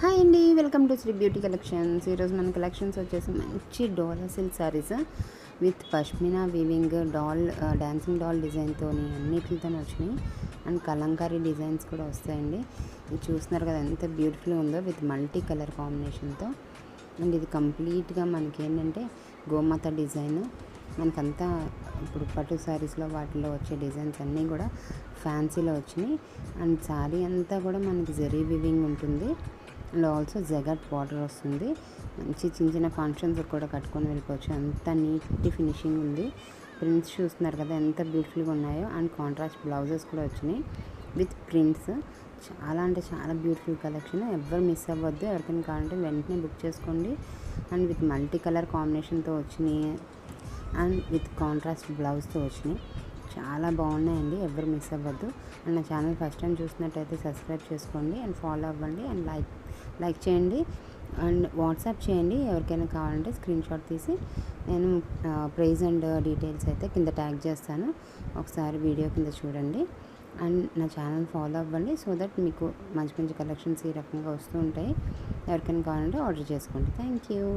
Hi అండి, welcome to Sri beauty collections. ఈరోజు మన కలెక్షన్స్ వచ్చేసి మంచి dola silk saris with pashmina weaving dancing doll డిజైన్తో అన్నిటితో వచ్చినాయి. అండ్ కలంకారీ డిజైన్స్ కూడా వస్తాయండి. ఇది చూస్తున్నారు కదా ఎంత బ్యూటిఫుల్గా ఉందో విత్ మల్టీ కలర్ కాంబినేషన్తో. అండ్ ఇది కంప్లీట్గా మనకి ఏంటంటే గోమాత డిజైన్. మనకంతా ఇప్పుడు పట్టు శారీస్లో వాటిలో వచ్చే డిజైన్స్ అన్నీ కూడా ఫ్యాన్సీలో వచ్చినాయి. అండ్ శారీ అంతా కూడా మనకి జరీ వివింగ్ ఉంటుంది. అండ్ ఆల్సో జగట్ బార్డర్ వస్తుంది. మంచి చిన్న చిన్న ఫంక్షన్స్ కూడా కట్టుకొని వెళ్ళిపోవచ్చు. అంత నీట్ ఫినిషింగ్ ఉంది. ప్రింట్స్ చూస్తున్నారు కదా ఎంత బ్యూటిఫుల్గా ఉన్నాయో. అండ్ కాంట్రాస్ట్ బ్లౌజెస్ కూడా వచ్చినాయి విత్ ప్రింట్స్. చాలా అంటే చాలా బ్యూటిఫుల్ కలెక్షన్. ఎవరు మిస్ అవ్వద్దు. ఎవరికైనా కావాలంటే వెంటనే బుక్ చేసుకోండి. అండ్ విత్ మల్టీ కలర్ కాంబినేషన్తో వచ్చినాయి. అండ్ విత్ కాంట్రాస్ట్ బ్లౌజ్తో వచ్చినాయి. చాలా బాగున్నాయండి. ఎవరు మిస్ అవ్వద్దు. అండ్ నా ఛానల్ ఫస్ట్ టైం చూసినట్టయితే సబ్స్క్రైబ్ చేసుకోండి అండ్ ఫాలో అవ్వండి అండ్ లైక్ చేయండి అండ్ వాట్సాప్ చేయండి. ఎవరికైనా కావాలంటే స్క్రీన్ షాట్ తీసి నేను ప్రైస్ అండ్ డీటెయిల్స్ అయితే కింద ట్యాగ్ చేస్తాను. ఒకసారి వీడియో కింద చూడండి అండ్ నా ఛానల్ ఫాలో అవ్వండి. సో దట్ మీకు మంచి మంచి కలెక్షన్స్ ఈ రకంగా వస్తూ ఉంటాయి. ఎవరికైనా కావాలంటే ఆర్డర్ చేసుకోండి. Thank you.